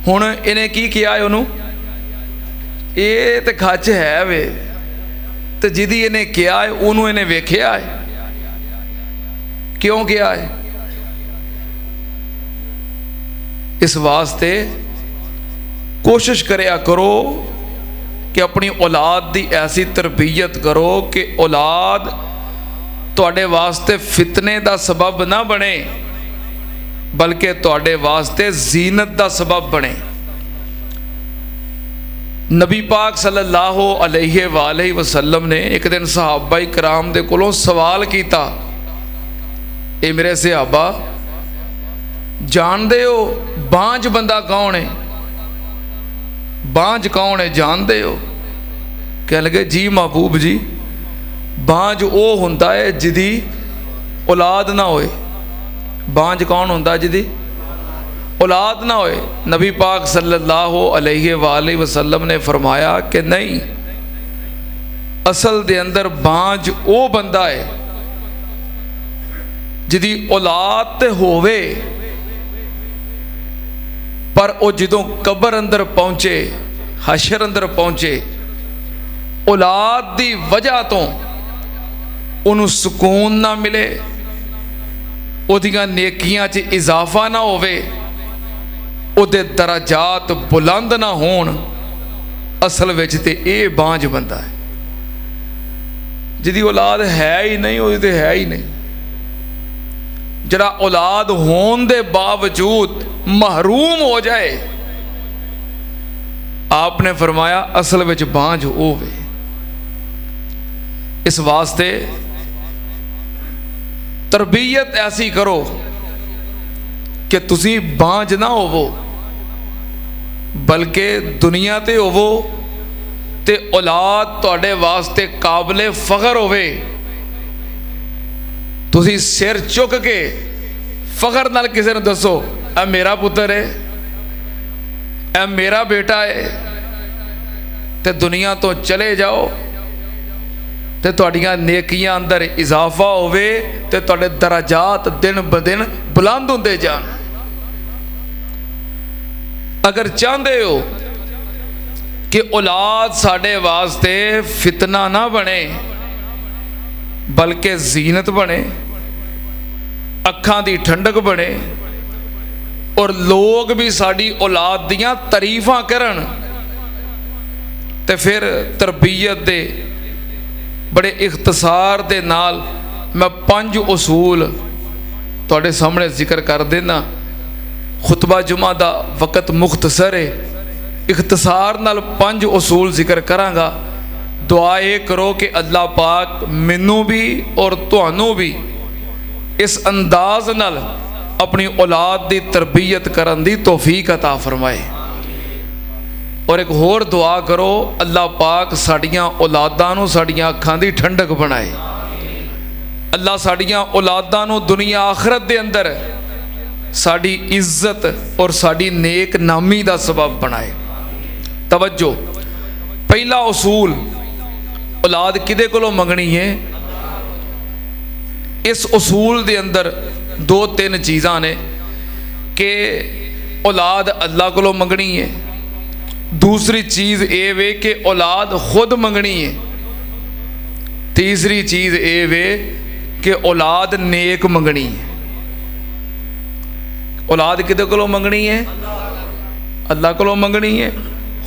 हुण इन्हें की किया है उन्होंने, ये तो खच है वे, तो जिदी इन्हें किया है उन्होंने इन्हें वेख्या है। क्यों किया है? इस वास्ते कोशिश करया करो कि अपनी औलाद की ऐसी तरबियत करो कि औलाद तुहाडे वास्ते फितने का सबब ना बने, बल्कि तुहाडे वास्ते जीनत का सबब बने। नबी पाक सल्लल्लाहु अलैहि वसल्लम ने एक दिन सहाबा कराम दे कोलों सवाल किया, ए मेरे सहाबा जानते हो बांझ बंदा कौन है? बांझ कौन है जानते हो? कह लगे जी महबूब जी, बांझ वो हुंदा है जिदी औलाद ना होए। बांझ कौन हुंदा जिदी औलाद ना होए? नबी पाक सल्लल्लाहु अलैहि वसल्लम ने फरमाया कि नहीं, असल दे अंदर बांझ वो बंदा है जिदी औलाद ते होवे, पर वो जदों कबर अंदर पहुंचे, हशर अंदर पहुंचे, औलाद की वजह तो उन्होंने सुकून ना मिले, उहदियां नेकियां च इजाफा ना होवे, उहदे दराजात बुलंद ना होण। असल विच ते ये बांझ बंदा है जिहदी औलाद है ही नहीं, वो तो है ही नहीं। जरा औलाद होने के बावजूद महरूम हो जाए, आपने फरमाया असल विच बांझ होवे। इस वास्ते तरबियत ऐसी करो कि तुसी बांझ ना होवो, बल्कि दुनिया ते होवो ते औलाद तुहाडे वास्ते काबिले फखर होवे। तुसी सिर चुक के फखर नाल किसी ने दसो, ए मेरा पुत्र है, ए मेरा बेटा है, ते दुनिया तो चले जाओ ते तुहाडियां नेकियां अंदर इजाफा होवे ते तुहाडे दराजात दिन ब दिन बुलंद होंदे जान। अगर चाहते हो कि औलाद साडे वास्ते फितना ना बने, बल्कि जीनत बने, अखां दी ठंडक बने, और लोग भी साड़ी औलाद दियां तारीफां करन, ते फिर तरबियत दे बड़े इख्तसार दे नाल मैं 5 उसूल तुहाडे सामने जिक्र कर देना। खुतबा जुमा दा वक़्त मुख्तसर है, इख्तसार नाल 5 उसूल जिक्र करांगा। दुआ ये करो कि अल्लाह पाक मैनू भी और तुहानू भी इस अंदाज नाल अपनी औलाद की तरबियत करन दी तौफीक अता फरमाए। और एक होर दुआ करो, अल्लाह पाक साड़ियाँ औलादां नू साड़ियाँ अखां दी ठंडक बनाए। अल्लाह साड़ियाँ औलादां नू दुनिया आखरत दे अंदर साड़ी इज्जत और साड़ी नेक नामी दा सबब बनाए। तवज्जो, पहला उसूल, औलाद किदे कोलों मंगनी है? इस उसूल दे अंदर 2-3 चीज़ां ने कि औलाद अल्लाह कोलों मंगनी है। दूसरी चीज़ ये वे कि औलाद खुद मंगनी है। तीसरी चीज़ ये वे कि औलाद नेक मंगनी है। औलाद किदे कोलों मंगनी है? अल्लाह कोलों मंगनी है,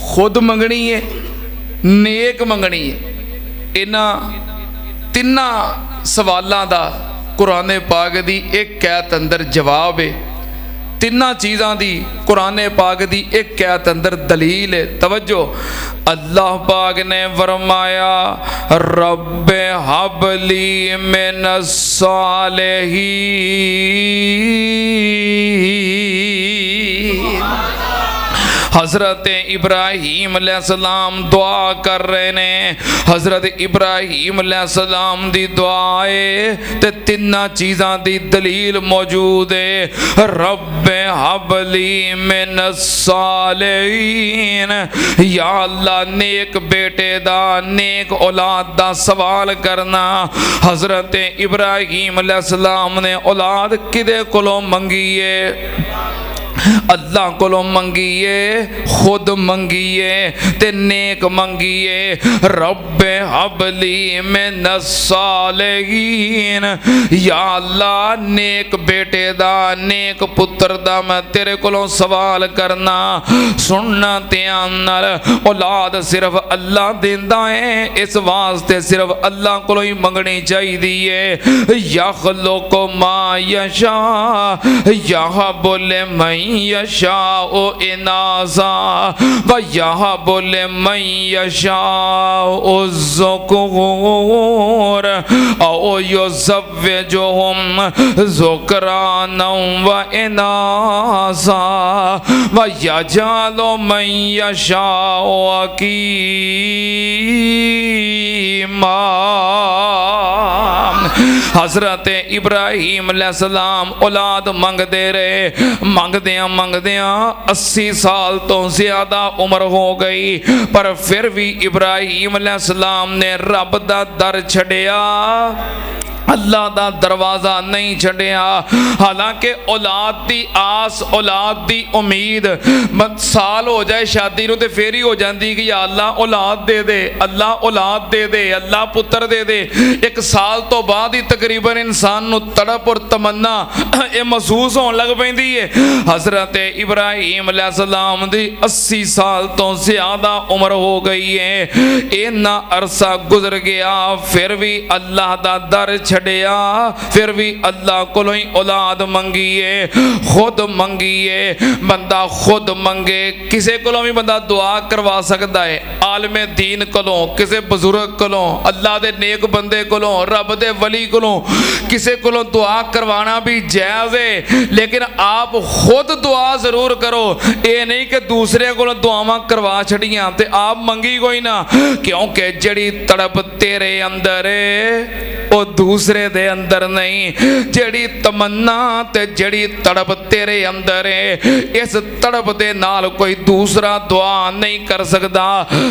खुद मंगनी है, नेक मंगनी है। इन्हां तिन्ना सवालों का कुरान पाक दी एक कैत अंदर जवाब है। तिन्ना चीज़ां दी कुरान पाक दी एक कैत अंदर दलील है। तवज्जो, अल्लाह पाक ने फरमाया रब्बे हबली मिनस सालिहीन। हज़रत इब्राहीम अलैहिस्सलाम दुआ कर रहे ने। हज़रत इब्राहीम अलैहिस्सलाम दी दुआए ते तिन्ना चीज़ां दी दलील मौजूद है। रब्बे हबली मिनस सालिहीन, या अल्लाह नेक बेटे दा, नेक औलाद दा सवाल करना। हज़रत इब्राहीम अलैहिस्सलाम ने औलाद किदे कोलों मंगी है? अल्लाह कोलों मंगीए, खुद मंगीए ते नेक मंगीए। रब्बे हबली मिनस सालिहीन, या अल्लाह नेक बेटे दा, नेक पुत्र दा मैं तेरे कोलों सवाल करना। सुनना ध्यान नाल, औलाद सिर्फ अल्लाह देंदा है, इस वास्ते सिर्फ अल्लाह कोलों ही मंगनी चाहिए। यखलुकु मा यशा, यह बोले मैं यशा ओ इनासा, व यह बोले मैं यशा ओ ज़ुकूर, ओ युज़व्विजुहुम ज़ुकराना व इनासा, व यजअलु मन यशा अकीमा। हज़रत इब्राहीम अलैहिस्सलाम औलाद मंगते रहे, मंगदियां 80 साल तो ज़्यादा उम्र हो गई, पर फिर भी इब्राहीम अलैहिस्सलाम ने रब दा दर छड़िया, अल्लाह दा दरवाज़ा नहीं छड़िया। हालांकि औलाद दी आस, औलाद दी उम्मीद साल हो जाए शादी नूं ते फिर ही हो जाती कि या अल्लाह औलाद दे दे, अल्लाह औलाद दे दे, अल्लाह पुत्र दे दे। एक साल तो बाद ही तकरीबन इंसान नूं तड़प और तमन्ना ये महसूस होने लग पैंदी है। हज़रत इब्राहीम अलैहिस्सलाम दी 80 साल तो ज़्यादा उम्र हो गई है, इन्ना अरसा गुजर गया, फिर भी अल्लाह दा दर छड़िया, फिर भी अल्लाह कोलों ही औलाद मंगीए, खुद मंगीए। बंदा खुद मंगे, किसी कोलों भी बंदा दुआ करवा सकता है, आलमे दीन कोलों, किसी बुजुर्ग कोलों, अल्लाह दे नेक बंदे कोलों, रब दे वली कोलों, किसी कोलों दुआ करवाना भी जायज़ है, लेकिन आप खुद दुआ जरूर करो। ये नहीं कि दूसरे कोलों दुआवां करवा छड़ियां ते आप मंगी कोई ना, क्योंकि जड़ी तड़प तेरे अंदर है वो दूसरे दे अंदर नहीं। जड़ी तमन्ना ते जड़ी तड़प तेरे अंदर है, इस तड़प दे नाल कोई दूसरा दुआ नहीं कर सकता।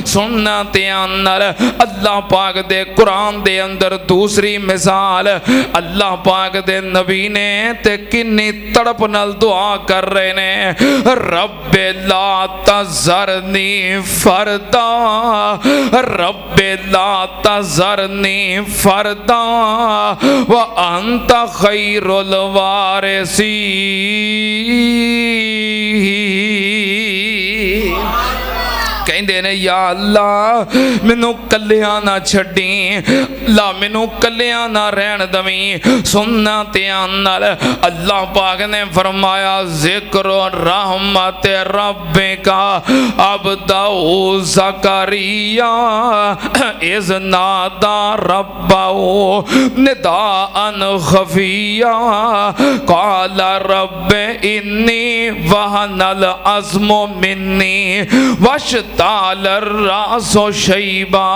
सुनना ध्यान नाल, अल्लाह पाक दे कुरान दे अंदर दूसरी मिसाल अल्लाह पाक दे नबी ने ते किन्नी तड़प नाल दुआ कर रहे ने। रब्बे ला तज़रनी फरदा, रब्बे ला तज़रनी फरदा व अंता खैरुल वारिसीन। कहते ने या अल्लाह मैनू कलिया ना छड्डी, ला मैनू कलिया ना रहन दवी। सुनना ध्यान नाल, अल्लाह पाक ने फरमाया जिक्र रहमत रब्बिका अब्दहु ज़करिया इज़ नादा रब्बहु निदाअन खफिया क़ाल रब्बि इन्नी वहनल अज़्मु मिन्नी वश्तालर रासो शैबा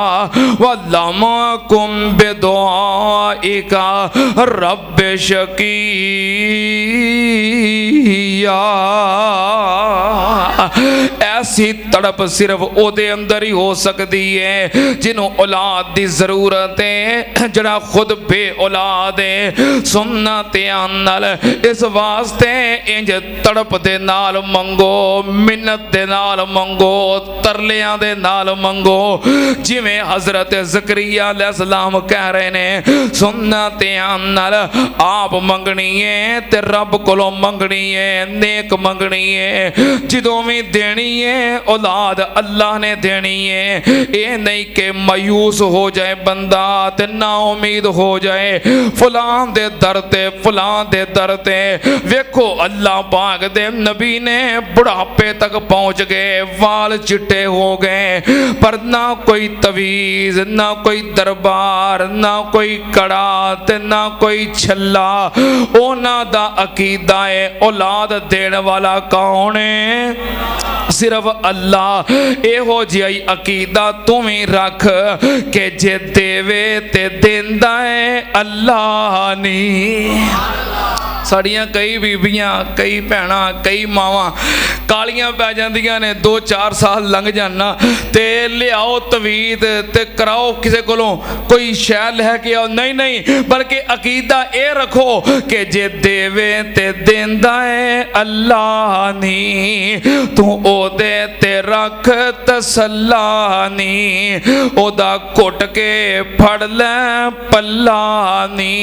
वलम कुम बिदुआइका रब्बि शकीया। ऐसी तड़प सिर्फ ओदे अंदर ही हो सकती है जिन्हों औलाद की जरूरत है, जड़ा खुद बे औलाद है। सुनना ध्यान नाल, इस वास्ते इंज तड़प दे नाल मंगो, मिन्नत दे नाल मंगो, तरलियां दे नाल मंगो, जिवें हजरत ज़करिया अलैहिस्सलाम कह रहे ने। सुनना ध्यान नाल, आप मंगनी है ते रब कोलों मंगनी है, नेक मंगनी है। जिदों भी देनी है औलाद अल्लाह ने देनी है। ये नहीं कि मायूस हो जाए बंदा ते ना उम्मीद हो जाए फलां दे दर ते, फलां दे दर ते। वेखो अल्लाह पाक दे नबी ने बुढ़ापे तक पहुंच गए, वाल चिट्टे हो गए, पर ना कोई तवीज़, ना कोई दरबार, ना कोई कड़ा ते ना कोई छल्ला। ओना दा अकीदा है औलाद देने वाला कौन है? सिर्फ अल्लाह। एहो जिहा अकीदा तू भी रख के जे देवे ते देंदा है अल्लाह नहीं। साड़ियाँ कई बीबियाँ कई भैणां कई मावां कालियां पै जांदियां ने 2-4 साल लंघ जाना ते लियाओ तवीत ते कराओ किसी कोलों कोई शै लैके आओ। नहीं नहीं, बल्कि अकीदा ये रखो कि जे देवे ते देंदा है अल्लाह नी, तू ओदे ते रख तसल्ला नी, ओदा घुट के फड़ ले पल्ला नी,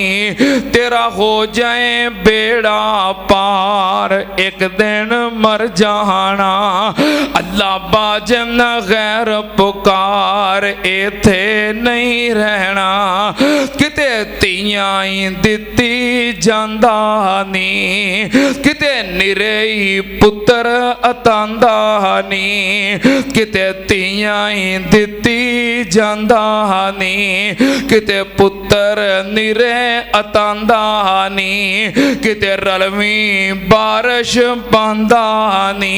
तेरा हो जाए बेड़ा पार एक दिन मर जाना। अल्लाह बाजन गैर पुकार इथे नहीं रहना, किते तियां ही दिती जांदा नी, किते निरे ही पुत्र अतांदा नी, किते तियां ही दिती जांदा नी, किते पुत्र निरे अतांदा नी, किते रलवी बारिश पांदा नी,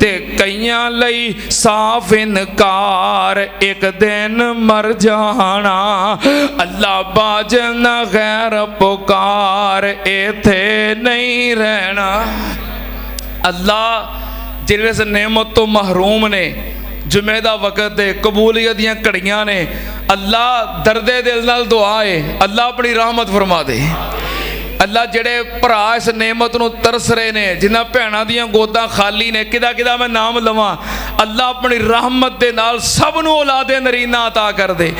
ते कईयां लई साफ इनकार एक दिन मर जाना। अल्लाह बाजन गैर पुकार इथे नहीं रहना। अल्लाह जिहड़े इस नेमत तो महरूम ने, जुमे दा वक़्त है, कबूलियत दियां घड़ियां ने, अल्लाह दर्दे दिल नाल दुआ है अल्लाह अपनी रहमत फरमा दे। अल्लाह जेड़े भरा इस नेमत नूं तरस रहे ने, जिन्हां भैणां दियां गोदां खाली ने, किदा किदा मैं नाम लवां, अल्लाह अपनी रहमत दे नाल सब नूं औलादे नरीना अता कर दे।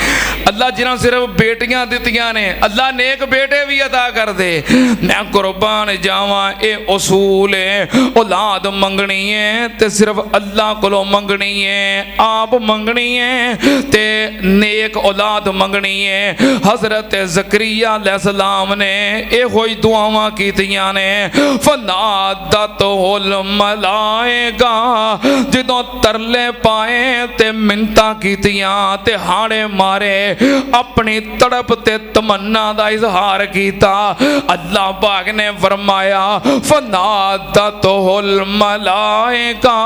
अल्लाह जिन्हां सिर्फ बेटियां दित्तियां ने, अल्लाह नेक बेटे भी अता कर दे। मैं कुर्बान जावां, ये उसूल है, औलाद मंगनी है ते सिर्फ अल्लाह कोलों मंगनी है, आप मंगनी है ते नेक औलाद मंगनी है। हज़रत ज़करिया अलैहिस्सलाम ने ये दुआवां कीतियां ने, फनादतहुल मलाइका, जदों तरले पाए ते मिन्नतां कीतियां ते हाड़े मारे, अपनी तड़प ते तमन्ना दा इजहार कीता। अल्लाह पाक ने फरमाया फनादतहुल मलाइका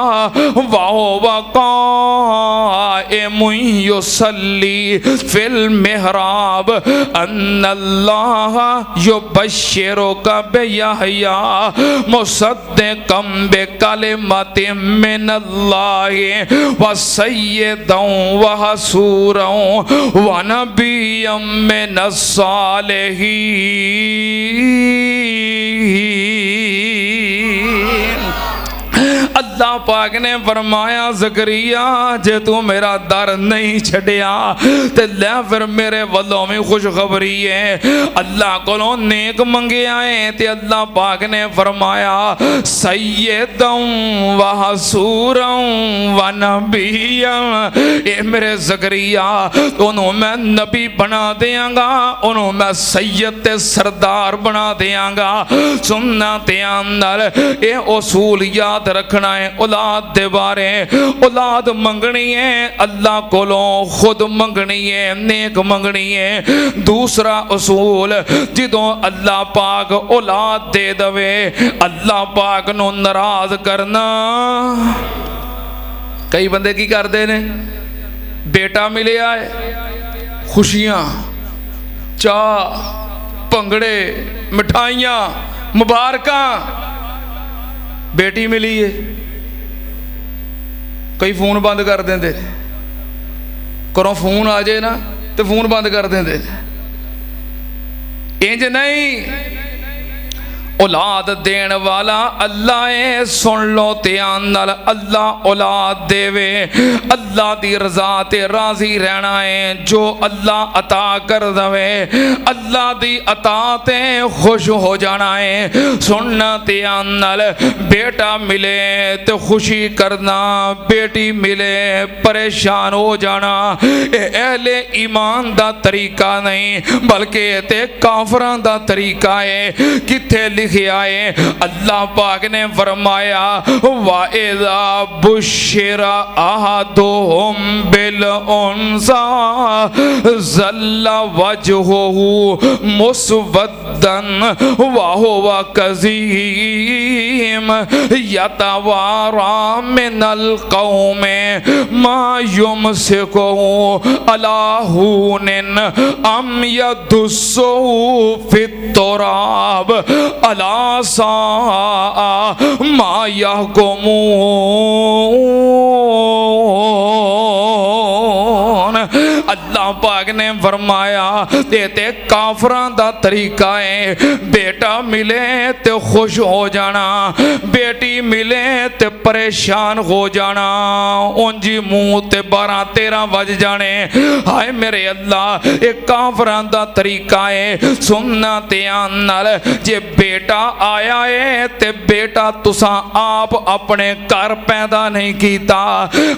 वहुव काइमुन युसल्ली फिल मिहराब अन्नल्लाह युबश्शिरुका बियहया मुसद्दिक़म बिकलिमतिन मिनल्लाहि व सय्यदन व हसूरन व नबिय्यन मिनस सालिहीन। अल्लाह पाक ने फरमाया ज़करिया जे तू मेरा दर नहीं छड़िया ते लै फिर मेरे वल्लों भी खुशखबरी है। अल्लाह कोलों नेक मंगिया है ते अल्लाह पाक ने फरमाया सय्यदन व हसूरन व नबिय्यन, ए मेरे ज़करिया उन्हों मैं नबी बना देंगा, उन्हों मैं सैयद ते सरदार बना देंगा। सुनना ते अंदर ये उसूल याद रखना है, औलाद दे बारे औलाद मंगनी है अल्लाह कोलों, खुद मंगनी है, नेक मंगनी है। दूसरा उसूल जिदों अल्लाह पाक औलाद दे दवे, अल्लाह पाक नूं नाराज करना। कई बंदे की करते ने, बेटा मिलिया है, खुशियां चाह भंगड़े मिठाइयां मुबारकां, बेटी मिली है, कई फोन बंद कर देंगे, घरों फोन आ जाए ना तो फोन बंद कर देंगे। इंज नहीं, औलाद देन वाला अल्लाह है, सुन लो ध्यान नाल, अल्लाह औलाद देवे, अल्लाह दी रजा ते राजी रहना है। जो अल्लाह अता कर दवे, अल्लाह दी अता ते खुश हो जाना है। सुनना ध्यान नाल, बेटा मिले तो खुशी करना, बेटी मिले परेशान हो जाना, अहले ईमान दा तरीका नहीं बल्कि ते काफरां दा तरीका है। किथे लिखिया है, अल्लाह पाक ने फरमाया वाइज़ा बुश्शिरा अहदुहुम बिल उन्सा ज़ल्ला वजहुहु मुस्वद्दन व हुवा कज़ीम यतवारा मिनल कौमे मा युमसिकुहु अला हूनिन अम यदुस्सुहु फित तुराब अला सा मा यहकुमून। अल्लाह पाक ने फरमाया ते काफरां दा तरीका है, बेटा मिले तो खुश हो जाना, बेटी मिले तो परेशान हो जाना, उंजी मुंह ते 12-13 बज जाने। हाय मेरे अल्लाह, एक काफरां दा तरीका है। सुनना ध्यान नाल, जे बेटा आया है ते बेटा तुसां आप अपने घर पैदा नहीं कीता,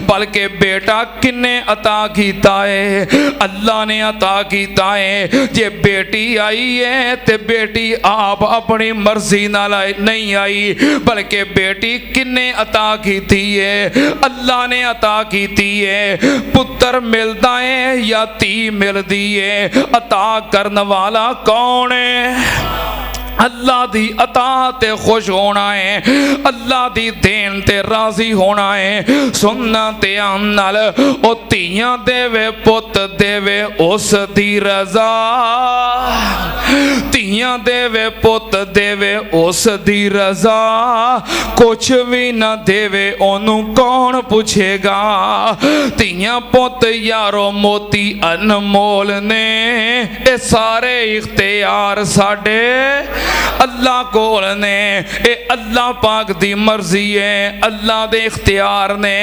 बल्कि बेटा किन्ने अता कीता है? अल्लाह ने अता कीता है। जे बेटी आई है ते बेटी आप अपनी मर्जी नाल नहीं आई, बल्कि बेटी किन्ने अता कीती है? अल्लाह ने अता कीती है। पुत्र मिलता है या धी मिलती है, अता करने वाला कौन है? अल्लाह दी अता ते खुश होना है, अल्लाह दी देन ते राजी होना है। सुनना ध्यान नाल, ओ धीयां देवे पुत देवे उस दी रजा, धीयां देवे पुत देवे उस दी रजा, कुछ भी ना देवे ओनू कौन पुछेगा? धीयां पुत यारो मोती अनमोल ने, ये सारे इख्तियार साडे अल्लाह कोल ने। ए अल्लाह पाक दी मर्जी है, अल्लाह दे इख्तियार ने,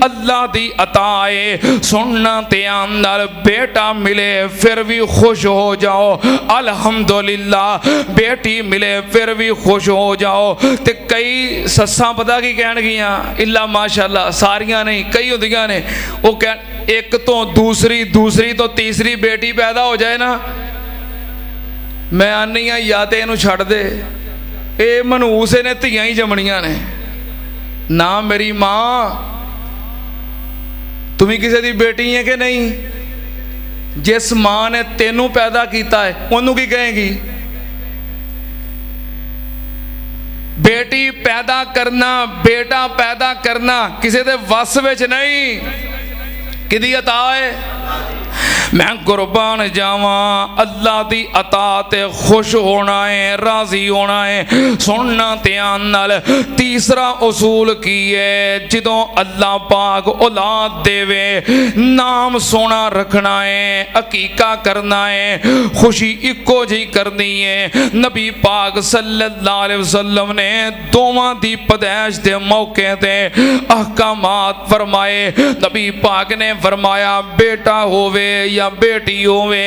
अल्लाह दी अता है। सुनना ध्यान नाल, बेटा मिले फिर भी खुश हो जाओ, अल्हम्दुलिल्लाह। बेटी मिले फिर भी खुश हो जाओ। ते कई सस्सां पता की कहणगियां, इल्ला माशाअल्लाह, सारियां नहीं, कई हुंदियां ने, वो कह एक तो दूसरी, दूसरी तो तीसरी बेटी पैदा हो जाए ना, मैं आनी हाँ या तो इनू छड़ दे, ये मनूस ने धियां ही जमनियां ने ना। मेरी मां तुम किसी की बेटी है कि नहीं? जिस मां ने तेनू पैदा किया है उन्होंने की कहेगी? बेटी पैदा करना, बेटा पैदा करना किसी के वस विच नहीं, किदी अता है? मैं कुर्बान जावा, अल्लाह दी अता ते खुश होना है, राजी होना है। सुनना ध्यान नाल, तीसरा उसूल की है, जदों अल्लाह पाक औलाद देवे, नाम सोना रखना है, अकीका करना है, खुशी इको जी करनी है। नबी पाक सल्लल्लाहु अलैहि वसल्लम ने दोवां दी पैदाइश दे मौके ते अहकामात फरमाए। नबी पाक ने फरमाया, बेटा होवे या बेटी होवे,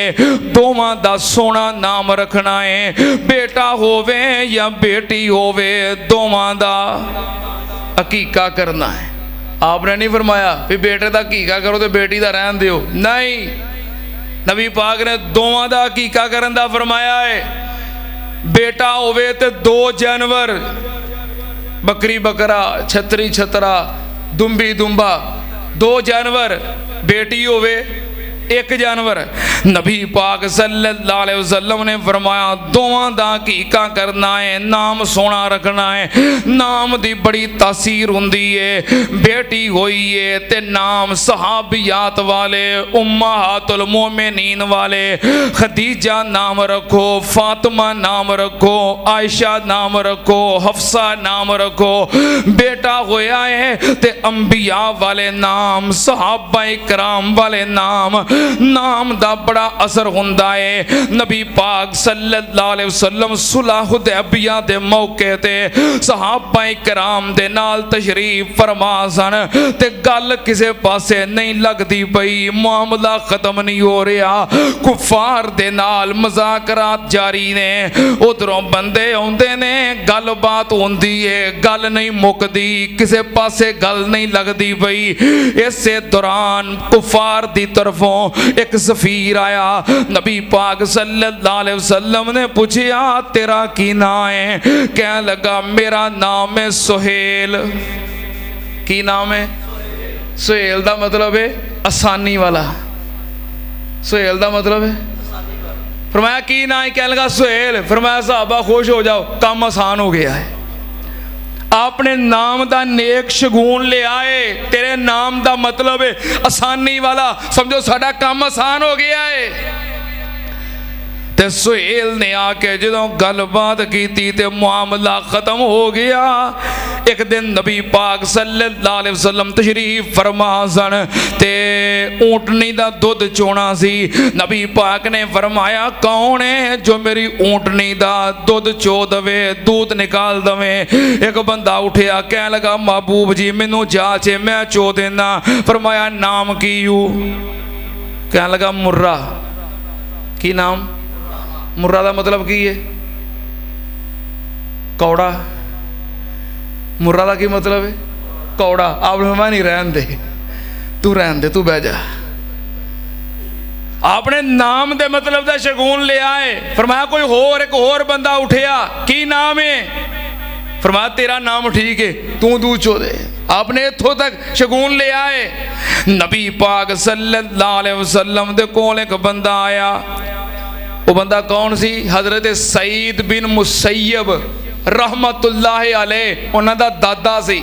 दोवां दा सोना नाम रखना है। बेटा होवे या बेटी होवे, दोवां दा अकीका करना है। आपने नहीं फरमाया भी बेटे दा अकीका करो तो बेटी दा रहन दियो, नहीं। नबी पाक ने दोवां दा अकीका करन दा फरमाया है। बेटा होवे ते 2 जानवर, बकरी बकरा, छतरी छतरा, दुम्बी दुम्बा, 2 जानवर। बेटी होवे 1 जानवर। नबी पाक सल्लल्लाहु अलैहि वसल्लम ने फरमाया, दोवां दा हकीका करना है, नाम सोना रखना है। नाम दी बड़ी तासीर हुंदी है। बेटी होई है ते नाम सहाबियात वाले, उम्महातुल मोमिनीन वाले, खदीजा नाम रखो, फातिमा नाम रखो, आयशा नाम रखो, हफ्सा नाम रखो। बेटा होया है ते अंबिया वाले नाम, सहाबा इकराम वाले नाम, नाम दा बड़ा असर हुंदा है। नबी पाक सल्लल्लाहु अलैहि वसल्लम सुलह हुदैबिया दे मौके ते सहाबा इकराम दे नाल तशरीफ फरमा सन ते गल किसे पासे नहीं लगदी पई, मामला खत्म नहीं हो रहा, कुफार दे नाल मज़ाकरात जारी ने। उधरों बंदे आउंदे ने, गल बात होंदी है, गल नहीं मुकदी, किसे पासे गल नहीं लगदी पई। इसे दौरान कुफार दी तरफों एक सफीर आया। नबी पाक सल्लल्लाहु अलैहि वसल्लम ने पूछा, तेरा की नाम है? कहने लगा, मेरा नाम है सुहेल। की नाम है? सुहेल दा मतलब है आसानी वाला। सुहेल दा मतलब है, फरमाया की नाम है? कहने लगा सुहेल। फरमाया साहबा खुश हो जाओ, काम आसान हो गया है। आपने नाम दा नेक शगुन ले आए, तेरे नाम दा मतलब है आसानी वाला, समझो साडा काम आसान हो गया है। ते सुहेल ने आके जो गलबात की ते मामला खत्म हो गया। एक दिन नबी पाक सल्लल्लाहु अलैहि वसल्लम तशरीफ फरमा सन ते ऊंटनी दा दुध चोना सी। नबी पाक ने फरमाया कौन है जो मेरी ऊंटनी दा दुध चो दवे, दूध निकाल दवे। एक बंदा उठिया कह लगा महबूब जी मैनू जाचे मैं चो देना। फरमाया नाम की यू? कह लगा मुर्रा। की नाम? मुर्रा का मतलब की है? कौड़ा। मुर्रा का की मतलब है? कौड़ा। आप मैं नहीं रहन दे, तू रहन दे, तू बह जा। आपने नाम दे मतलब का शगुन ले आए। फरमाया कोई होर, एक होर बंदा उठिया की नाम है? फरमाया तेरा नाम ठीक है, तू दूध चो दे। आपने इथों तक शगुन ले आए। नबी पाक सल्लल्लाहु अलैहि वसल्लम दे कोल एक बंदा आया। वो बंदा कौन सी? हजरत सईद बिन मुसैयब रहमतुल्लाह अलैह उन्हां दा दादा सी।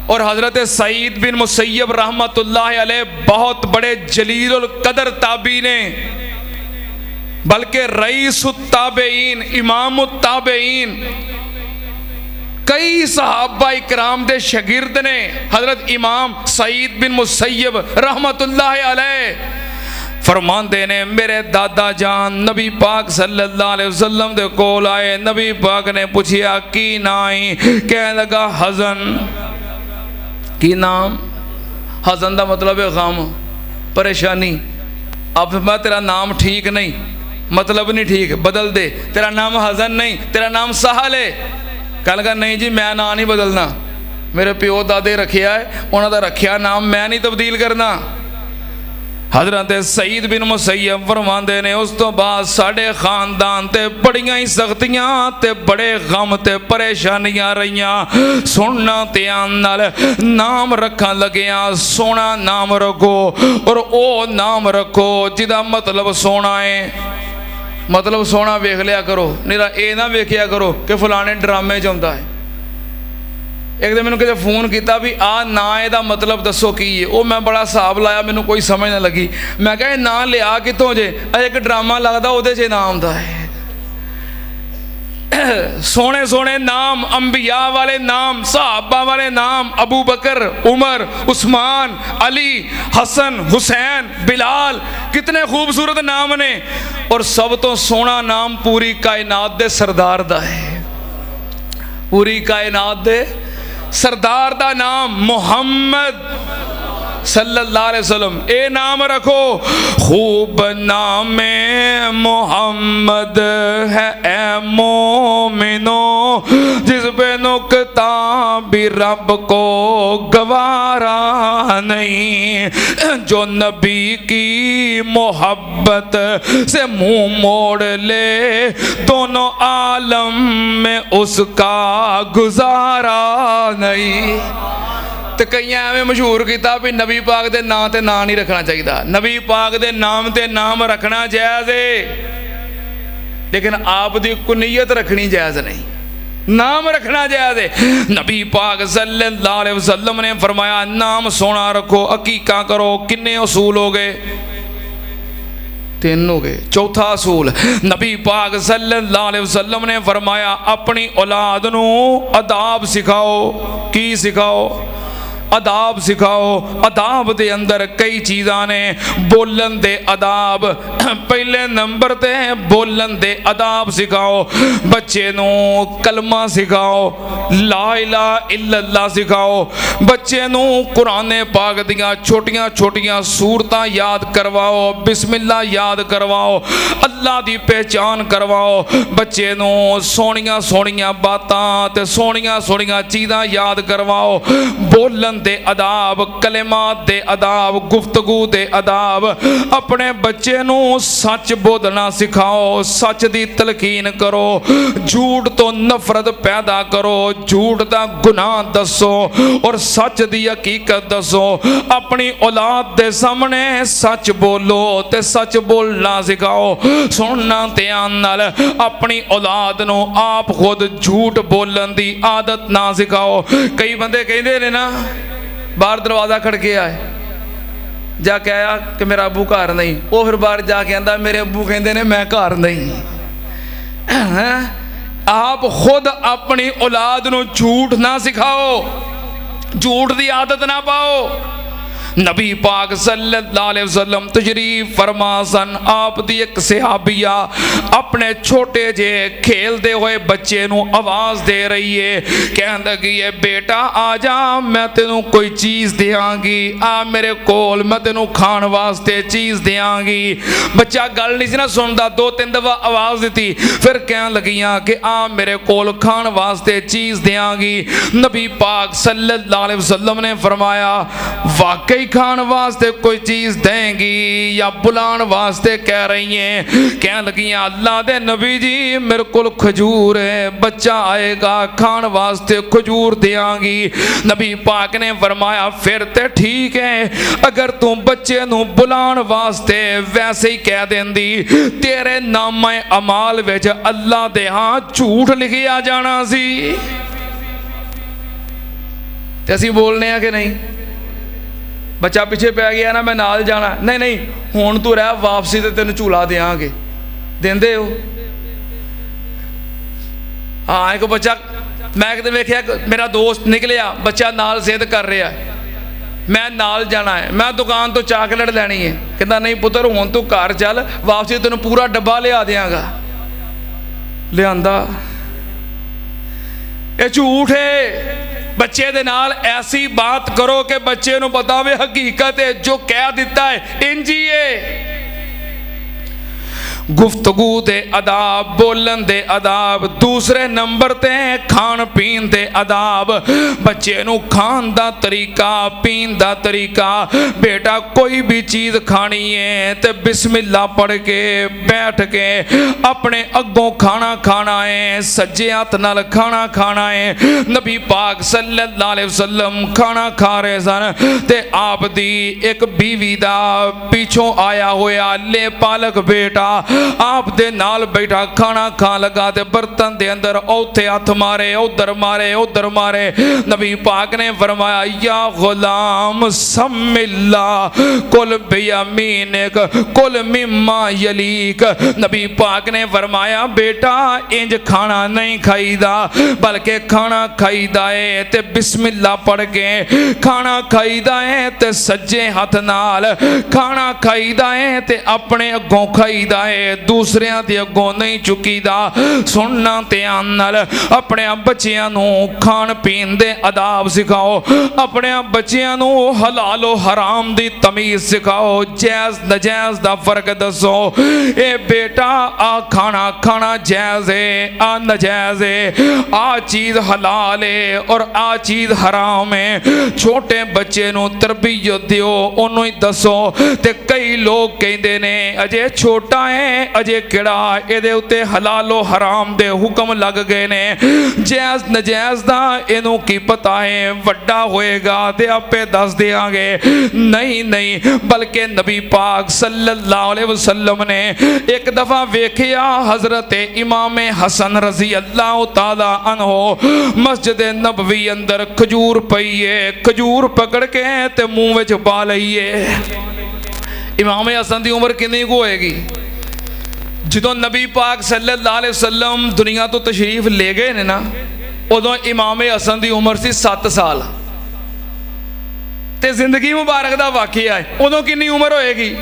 और हजरत सईद बिन मुसैयब रहमतुल्लाह अलैह बहुत बड़े जलीलुल कदर ताबी ने, बल्कि रईसुत ताबईन, इमामुत ताबईन। कई सहाबा इकराम दे शागिर्द ने हजरत इमाम सईद बिन मुसैयब रहमतुल्लाह अलैह। फरमांदे ने मेरे दादा जान नबी पाक सल्लल्लाहु अलैहि वसल्लम दे कोल आए। नबी पाक ने पूछिया की नाई? कह लगा हज़न। की नाम? हज़न का मतलब है गम, परेशानी। अब मैं तेरा नाम ठीक नहीं, मतलब नहीं ठीक, बदल दे। तेरा नाम हज़न नहीं, तेरा नाम सहल है। कह लगा नहीं जी मैं ना नहीं बदलना, मेरे प्यो दादे रखिया है, उन्होंने रखिया नाम मैं नहीं तब्दील करना। हजरत सईद बिन मुसैयब फरमांदे ने उस तो बाद साढ़े खानदान ते बड़ियां ही सख्तियां ते बड़े गम ते परेशानियां रहियां। सुनना ध्यान नाल नाम रखन लगिया सोना नाम रखो, और ओ नाम रखो जिदा मतलब सोना है। मतलब सोना वेख लिया करो, निरा ये ना वेखिया करो कि फलाने ड्रामे च आउंदा है। एक दिन मैंने किसी फोन किया भी आ ना ਇਹਦਾ मतलब दसो की है। वो मैं बड़ा हिसाब लाया, मैंने कोई समझ ना लगी। मैं कहा ना लिया कितों जे? एक ड्रामा लगता वो ना आउंदा है। सोने सोने नाम, अंबिया वाले नाम, सहाबा वाले नाम, अबू बकर, उमर, उस्मान, अली, हसन, हुसैन, बिलाल, कितने खूबसूरत नाम ने। और सब तो सोना नाम पूरी कायनात दे सरदार दा है। पूरी कायनात दे सरदार दा नाम मुहम्मद सल्लल्लाहु अलैहि वसल्लम। ए नाम रखो, खूब नाम मोहम्मद है ए मोमिनो, जिस पे नुकता भी रब को गवारा नहीं। जो नबी की मोहब्बत से मुंह मोड़ ले, दोनों आलम में उसका गुजारा नहीं। तो कई एवं मशहूर किया भी नबी पाक के नाम ते नाम नहीं रखना चाहिए। नबी पाक के नाम ते नाम रखना जायज़ है, लेकिन आप दी कुनीयत रखनी जायज़ नहीं। नाम रखना जायज़ है। नबी पाक सल्लल्लाहु अलैहि वसल्लम ने फरमाया नाम सोना रखो, अकीका करो। किन्ने उसूल हो गए? 3 हो गए। चौथा असूल नबी पाक सल्लल्लाहु अलैहि वसल्लम ने फरमाया अपनी औलाद नू अदाब सिखाओ। की सिखाओ? अदाब सिखाओ। अदाब दे अंदर कई चीज़ां ने। बोलन दे अदाब, पहले नंबर ते बोलन दे अदाब सिखाओ। बच्चे नू कलमा सिखाओ, ला इलाहा इल्लल्लाह सिखाओ। बच्चे नू कुरान पाक दियां छोटियां छोटियां सूरतां याद करवाओ, बिस्मिल्लाह याद करवाओ, अल्लाह दी पहचान करवाओ। बच्चे नू सोहणियां सोहणियां बातां ते सोहणियां सोहणियां चीज़ां याद करवाओ। बोलन दे अदाब, कलिमात दे अदाब, गुफ्तगू दे अदाब। अपने बच्चे नू सच बोलना सिखाओ, सच दी तलकीन करो। झूठ तो नफरत पैदा करो, झूठ दा गुनाह दसो और सच दी हकीकत दसो। अपनी औलाद दे सामने सच बोलो ते सच बोलना सिखाओ। सुनना ध्यान नाल, अपनी औलाद नू आप खुद झूठ बोलन दी आदत ना सिखाओ। कई बंदे कहते ने ना बाहर दरवाजा खड़के आए, ਜਾ ਕੇ ਆਇਆ ਕਿ ਮੇਰਾ ਅੱਬੂ ਘਰ नहीं। वो फिर बाहर जाके आंदा मेरे अब्बू कहते ने मैं घर नहीं। आप खुद अपनी औलाद नूं झूठ ना सिखाओ, झूठ की आदत ना पाओ। नबी पाक सल्लल्लाहु अलैहि वसल्लम तशरीफ फरमा सन। आप दी एक सहाबिया अपने छोटे जे खेलते हुए बच्चे नूं आवाज़ दे रही है, कहन लगी है बेटा आ जा मैं तेनों कोई चीज़ देंगी, आ मेरे कोल मैं तेनों खाण वास्ते चीज़ देंगी। बच्चा गल नहीं सी ना सुनता, 2-3 दफा आवाज़ दी, फिर कहन लगियां कि आ मेरे कोल खाण वास्ते चीज़ देंगी। नबी पाक सल्लल्लाहु अलैहि वसल्लम ने फरमाया वाकई खाण वास्ते कोई चीज़ देंगी या बुलाण वास्ते कह रही हैं? कहने लगी अल्लाह दे नबी जी मेरे को खजूर है, बच्चा आएगा खाण वास्ते खजूर देंगी। नबी पाक ने फरमाया फिर ते ठीक है, अगर तू बच्चे नूं बुलाण वास्ते वैसे ही कह देंदी तेरे नामे अमाल विच अल्लाह दे हां झूठ लिखिया जाना सी। ते असीं बोलने आ कि नहीं? बच्चा पिछे पै गया ना मैं नाल जाना, नहीं नहीं हुण तू रह वापसी ते तेन झूला देंगे, देंदे हो? हाँ एक बच्चा मैं किते वेख्या मेरा दोस्त निकलिया, बच्चा नाल जिद कर रहा मैं नाल जाना है, मैं दुकान तो चाकलेट लैनी है, कहता नहीं पुत्र हुण तू घर चल वापसी तेन पूरा डब्बा लिया देंगा। लियांदा ये झूठ है। बच्चे दे नाल ऐसी बात करो कि बच्चे नूं पता होवे हकीकत है, जो कह दिता है इंज ही है। गुफ्तगू दे अदाब, बोलन दे अदाब, दूसरे नंबर ते खान पीन दे अदाब। बच्चे नूं खान दा तरीका, पीन दा तरीका, बेटा कोई भी चीज़ खानी है तो बिस्मिल्लाह पढ़ के बैठ के अपने अगों खाना खाना है, सज्जे हाथ नाल खाना खाना है। नबी पाक सल्लल्लाहु अलैहि वसल्लम खाना खा रहे सन ते आप दी एक बीवी दा पिछों आया होया ले पालक बेटा आप दे नाल बैठा खाना खान लगा ते बर्तन दे अंदर औथे हथ मारे उधर मारे उधर मारे। नबी पाक ने फरमाया या गुलाम सम्मिल्ला कुल बियमीनिक कुल मिम्मा यलीक। नबी पाक ने फरमाया बेटा इंज खाना नहीं खाईदा, बल्कि खाना खाईदा है ते बिस्मिल्लाह पढ़ के खाना खाईदा है ते सज्जे हथ नाल खाना खाईदा है ते अपने अगों खाईदा है, दूसरियां दे अगों नहीं चुकीदा। सुनना ध्यान नाल अपने बच्चियां नूं खान पीन दे आदाब सिखाओ, अपने बच्चियां नूं हलाल और हराम दी तमीज़ सिखाओ, जायज़ नाजायज़ दा फर्क दसो। ए बेटा आ खाना खाना जायज़ है, आ नाजायज़ है, आ चीज़ हलाल है और आ चीज़ हराम है। छोटे बच्चे नूं तरबियत दिओ, ओनू ही दसो। ते कई लोग कहते ने अजे छोटा है अजे किड़ा इहदे उत्ते हलालो हराम दे हुक्म लग गए ने, जायज़ नजायज़ दा इनू की पता है, वड्डा होएगा ते आपे दस देंगे। नहीं नहीं, बल्कि नबी पाक सल्लल्लाहु अलैहि वसल्लम ने एक दफ़ा वेखिया हज़रत इमाम हसन रज़ी अल्लाह ताला अन्हो मस्जिद नबवी अंदर खजूर पई है, खजूर पकड़ के ते मुँह विच पा लई है। इमाम हसन की उम्र कितनी को होएगी? जो नबी पाक सल्लल्लाहु अलैहि वसल्लम दुनिया तो तशरीफ ले गए ने ना, उदों इमाम हसन की उम्र सी 7 साल ते जिंदगी मुबारक का वाकया है। उदों कितनी उम्र होएगी?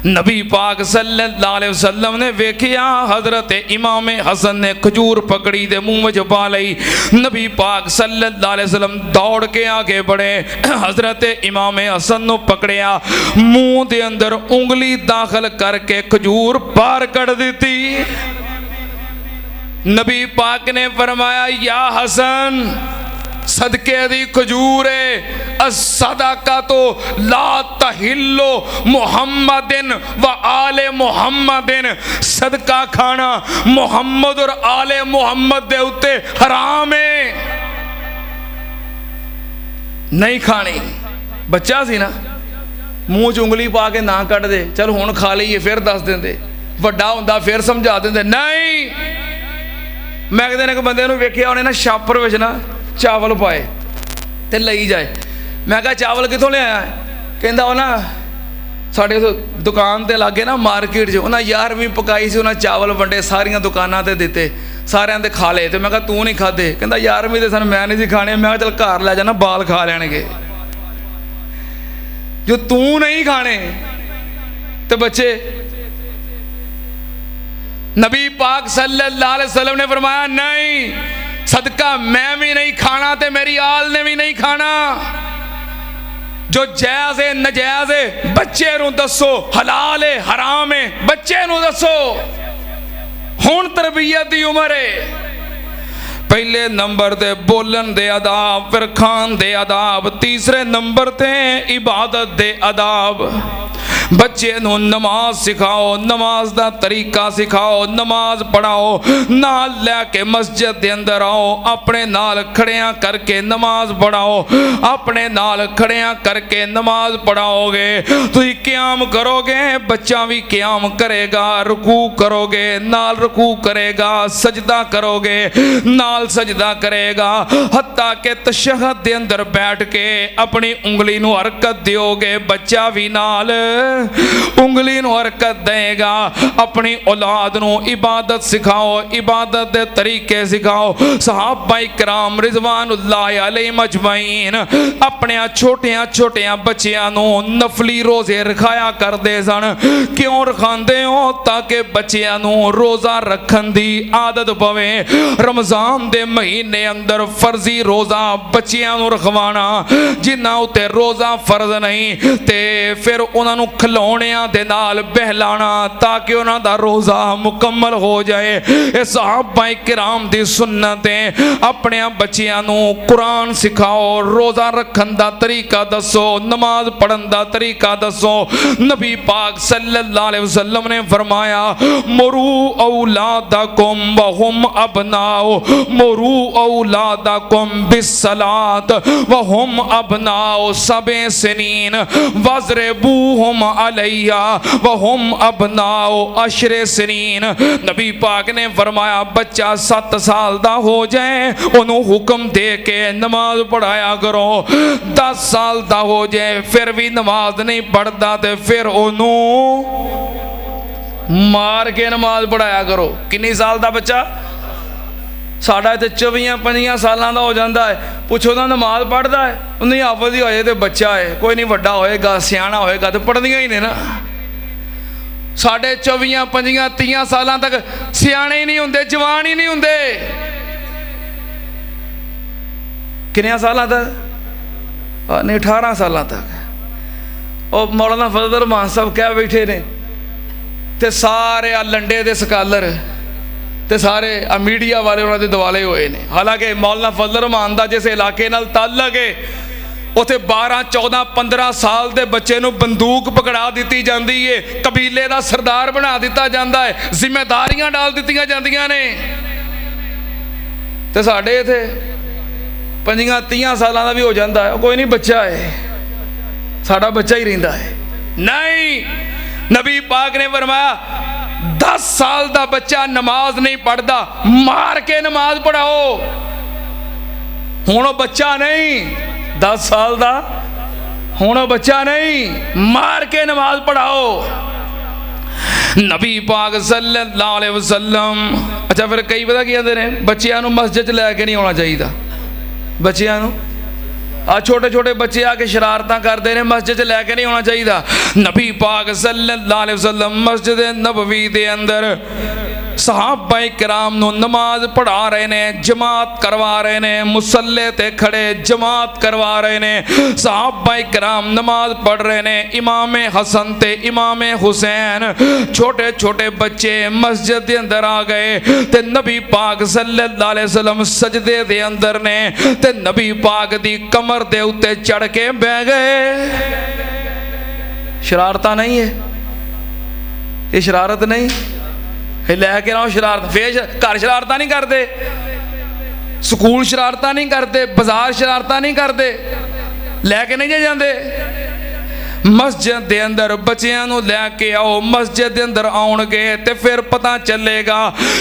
नबी पाक सल्लल्लाहु अलैहि वसल्लम ने वेखिया हजरत इमाम हसन ने खजूर पकड़ी ते मुंह में पा लई। नबी पाक सल्लल्लाहु अलैहि वसल्लम दौड़ के आगे बढ़े, हजरत इमाम हसन नु पकड़िया, मुंह दे अंदर उंगली दाखिल करके खजूर बाहर कढ़ दी। नबी पाक ने फरमाया या हसन सदके दी खजूर है, सदाका तो ला तहिल्लो मुहम्मदिन व आले मुहम्मदिन, सदका खाना मुहम्मद और आले मुहम्मद दे उत्ते हराम है, नहीं खानी। बच्चा सी ना, मूँह च उंगली पा के ना कट दे, चल हुण खा लीए फिर दस देंदे, वड्डा हुंदा फिर समझा देंदे। नहीं, मैं एक दिन एक बंदे नूं वेखिया, उन्हें ना छापर विच ना चावल पाए ते लई जाए। मैं कहा चावल कितों ले आया? ਕਹਿੰਦਾ ਉਹ ਨਾ ਸਾਡੇ ਦੁਕਾਨ ਦੇ ਲਾਗੇ ਨਾ ਮਾਰਕੀਟ 'ਚ ਉਹਨਾਂ 11ਵੀਂ ਪਕਾਈ ਸੀ, ਉਹਨਾਂ ਚਾਵਲ ਵੰਡੇ, ਸਾਰੀਆਂ ਦੁਕਾਨਾਂ ਤੇ ਦਿੱਤੇ, ਸਾਰਿਆਂ ਦੇ ਖਾ ਲਏ। ਤੇ ਮੈਂ ਕਿਹਾ ਤੂੰ ਨਹੀਂ ਖਾਦੇ? ਕਹਿੰਦਾ 11ਵੀਂ ਦੇ ਸਨ, ਮੈਂ ਨਹੀਂ ਸੀ ਖਾਣੇ। ਮੈਂ ਕਿਹਾ ਚੱਲ ਘਰ ਲੈ ਜਾਣਾ, ਬਾਲ ਖਾ ਲੈਣਗੇ। ਜੋ ਤੂੰ ਨਹੀਂ ਖਾਣੇ ਤੇ ਬੱਚੇ। नबी पाक सल्लल्लाहु अलैहि वसल्लम ने फरमाया नहीं, सदका मैं भी नहीं खाना ते मेरी आल ने भी नहीं खाना। जो जायज़ है नजायज़ है बच्चे नूं दसो, हलाल है हराम है बच्चे नूं दसो। हुण तरबियत दी उम्र है। पहले नंबर ते बोलन दे आदाब, फिर खान दे आदाब, तीसरे नंबर ते इबादत दे आदाब। बच्चे नूं नमाज सिखाओ, नमाज दा तरीका सिखाओ, नमाज पढ़ाओ, नाल लैके मस्जिद दे अंदर आओ, अपने नाल खड़ियां करके नमाज पढ़ाओ। अपने नाल खड़ियां करके नमाज पढ़ाओगे तुसीं क़याम करोगे, बच्चा भी क़याम करेगा। रुकू करोगे नाल रुकू करेगा, सजदा करोगे नाल सजदा करेगा। हत्ता के तशहद दे अंदर बैठ के अपनी उंगली नूं हरकत दिओगे, बच्चा भी नाल उंगली नूं हरकत देगा। अपनी औलाद नूं इबादत सिखाओ, इबादत दे तरीके सिखाओ। सहाबा इकराम रिज़वानुल्लाहि अलैहिम अजमईन अपने छोटियां छोटियां बच्चियां नूं नफली रोज़े रखाया करदे सन। क्यों रखांदे हो? ताकि बच्चियां नूं रोज़ा रखन दी आदत पवे। रमज़ान दे महीने अंदर फर्जी रोज़ा बच्चियां नूं रखवाना, जिन्हां उत्ते रोज़ा फर्ज नहीं, ते फिर उन्हां नूं खिलौणियां दे नाल बहलाना ताकि उन्हां दा रोज़ा मुकम्मल हो जाए। ये सहाबा किराम दी सुन्नत है। अपने बच्चियां नूं कुरान सिखाओ, रोज़ा रखन दा तरीका दसो, नमाज पढ़न दा तरीका दसो। नबी पाक सल्लल्लाहु अलैहि वसल्लम ने फरमाया मुरू औलादकुम वहुम अबनाओ, मुरू औलादकुम बिस्सलात वहुम अबनाओ सबे सिनीन वज़रिबूहुम अलैया वहुम अबनाओ अशरे सिनीन। नबी पाक ने फरमाया बच्चा 7 साल दा हो जाए उन्होंने हुक्म दे के नमाज पढ़ाया करो। 10 साल दा हो जाए फिर भी नमाज नहीं पढ़ता तो फिर उन्होंने मार के नमाज पढ़ाया करो। किन्नी साल दा बच्चा? साढ़ा इतने 24-25 सालों का हो जाता है। पुछो ना नमाज पढ़ता है? नहीं हाफिज़ ही होए तो बच्चा है, कोई नहीं वड्डा होएगा सियाना होएगा तो पढ़दियां ही ने ना। साढ़े 24-25-30 सालों तक सियाने ही नहीं होंगे, जवान ही नहीं होंगे। किन्ने सालों तक? नहीं 18 सालों तक। और मौलाना फजल रहमान साहब कह बैठे ने ते सारे आ लंडे दे स्कालर ते सारे मीडिया वाले उन्होंने दिवाले हुए ने। हालांकि मौलाना फजल रहमान दा जिस इलाके नाल ताल्लुक है उत्थे 12-14-15 साल के बच्चे नूं बंदूक पकड़ा दी जाती है, कबीले का सरदार बना दिता जाता है, जिम्मेदारियां डाल दित्तियां जांदियां ने। ते साडे इत्थे 25-30 सालों का भी हो जाता है, कोई नहीं बच्चा है, साडा बच्चा ही रहिंदा है। नहीं, नबी पाक ने फरमाया 10 साल का बच्चा नमाज नहीं पढ़ता, मार के नमाज पढ़ाओ। हुण बच्चा नहीं 10 साल का, हुण बच्चा नहीं, मार के नमाज पढ़ाओ। नबी पाक सल्लल्लाहु अलैहि वसल्लम। अच्छा फिर कई पता की कहते हैं बच्चियां नूं मस्जिद लैके नहीं आना चाहिए। बच्चियां नूं आ छोटे छोटे बच्चे आके शरारत करते हैं, मस्जिद लैके नहीं आना चाहिए। नबी पाक सल्लल्लाहु अलैहि वसल्लम मस्जिद नबवी दे अंदर सहाबा किराम नूं नमाज पढ़ा रहे ने, जमात करवा रहे ने, मुसल्ले ते खड़े जमात करवा रहे ने। सहाबा किराम नमाज पढ़ रहे ने। इमाम हसन ते इमाम हुसैन छोटे छोटे बच्चे मस्जिद के अंदर आ गए ते नबी पाक सल्लल्लाहु अलैहि वसल्लम सजदे दे अंदर ने ते नबी पाक दी कमर दे उत्ते चढ़ के बह गए। शरारत नहीं है ये, शरारत नहीं लैके आओ शरारत। फिर घर शरारत नहीं करते, स्कूल शरारत नहीं करते, बाजार शरारत नहीं करते, लैके नहीं जाते। मस्जिद दे अंदर बच्चियां नूं लैके आओ, मस्जिद दे अंदर आउणगे ते फिर पता चलेगा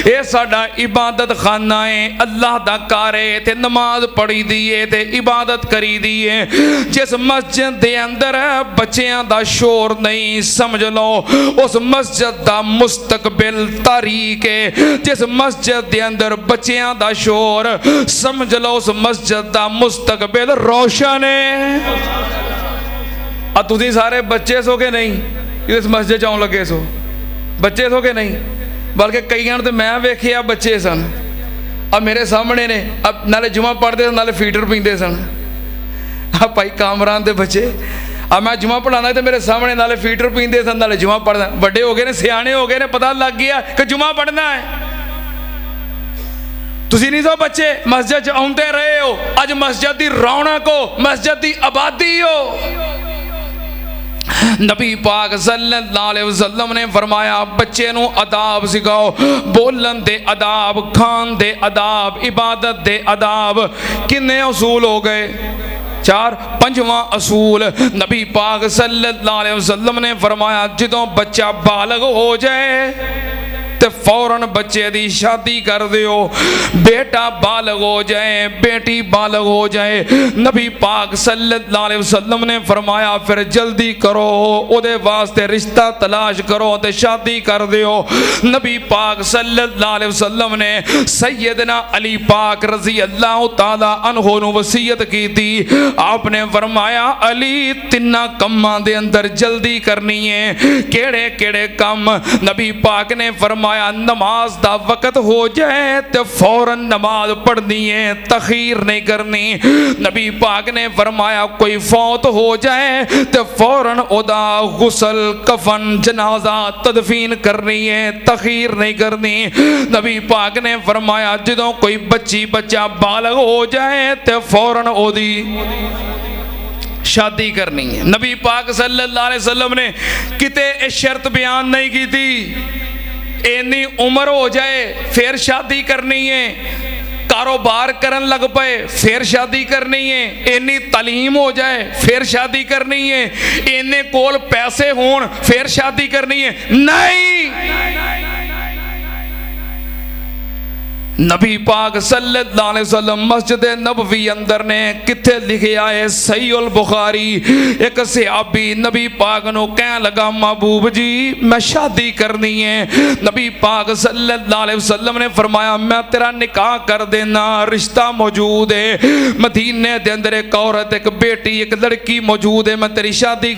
ये साडा इबादत खाना है, अल्लाह दा घर है ते नमाज पढ़ी दी है ते इबादत करी दी है। जिस मस्जिद दे अंदर बच्चियां दा शोर नहीं, समझ लो उस मस्जिद दा मुस्तकबिल तारीक है। जिस मस्जिद दे अंदर बच्चियां दा शोर, समझ लो उस मस्जिद दा मुस्तकबिल रोशन है। तुसीं सारे बच्चे सो के नहीं इस मस्जिद आउण लगे सो, बच्चे सो के नहीं, बल्कि कईयां तो मैं वेखिया बच्चे सन, अब मेरे सामने ने, अब नाले जुमा पढ़ते सन नाले फीटर पींदे सन। अब भाई कामरान के बच्चे, अब मैं जुमा पढ़ाना तो मेरे सामने नाले फीटर पींदे सन नाले जुमा पढ़ना। बड़े हो गए ने, सियाने हो गए ने, पता लग गया कि जुमा पढ़ना है। तुसीं नहीं सो बच्चे मस्जिद आउंदे रहे हो, अज मस्जिद की रौनक हो, मस्जिद की आबादी हो। नबी पाक सल्लल्लाहु अलैहि वसल्लम ने फरमाया बच्चे नूं अदाब सिखाओ, बोलन दे अदाब, खान दे अदाब, इबादत दे अदाब। किन्ने उसूल हो गए? 4। पंजवां असूल नबी पाक सल्लल्लाहु अलैहि वसल्लम ने फरमाया जदों बच्चा बालग हो जाए तो फौरन बच्चे की शादी कर दियो। बेटा बालग हो जाए, बेटी बालग हो जाए, नबी पाक सल्लल्लाहु अलैहि वसल्लम ने फरमाया फिर जल्दी करो, ओदे वास्ते रिश्ता तलाश करो ते शादी कर दियो। नबी पाक सल्लल्लाहु अलैहि वसल्लम ने सैयदना अली पाक रजी अल्लाह तआला अन्हु नूं वसीयत की थी। आपने फरमाया अली तिन्ना कम्मां दे अंदर जल्दी करनी है। केड़े केड़े कम? नबी पाक ने फरमाया नमाज दा वक्त हो जाए तो फौरन नमाज पढ़नी है, तखीर नहीं करनी। नबी पाक ने फरमाया कोई फौत हो जाए तो फौरन ओदा गुसल, कफन, जनाजा, तदफीन करनी है, तखीर नहीं करनी। नबी पाक ने फरमाया जदों कोई बच्ची बच्चा बालग हो जाए तो फौरन ओदी शादी करनी है। नबी पाक सल्लल्लाहु अलैहि वसल्लम ने किते ये शर्त बयान नहीं की थी इन्नी उम्र हो जाए फिर शादी करनी है, कारोबार करन लग पे फिर शादी करनी है, इन्नी तालीम हो जाए फिर शादी करनी है, इन्ने कोल पैसे होन फिर शादी करनी है। नहीं, नबी पाक सल्लल्लाहु अलैहि वसल्लम मस्जिद नबवी अंदर ने किथे लिखिया है सहीहुल बुखारी, एक सहाबी नबी पाक नु कहन लगा महबूब जी मैं शादी करनी है। नबी पाक सल्लल्लाहु अलैहि वसल्लम ने फरमाया मैं तेरा निकाह कर देना, रिश्ता मौजूद है, मदीने दे अंदर एक औरत, एक बेटी, एक लड़की मौजूद है, मैं तेरी शादी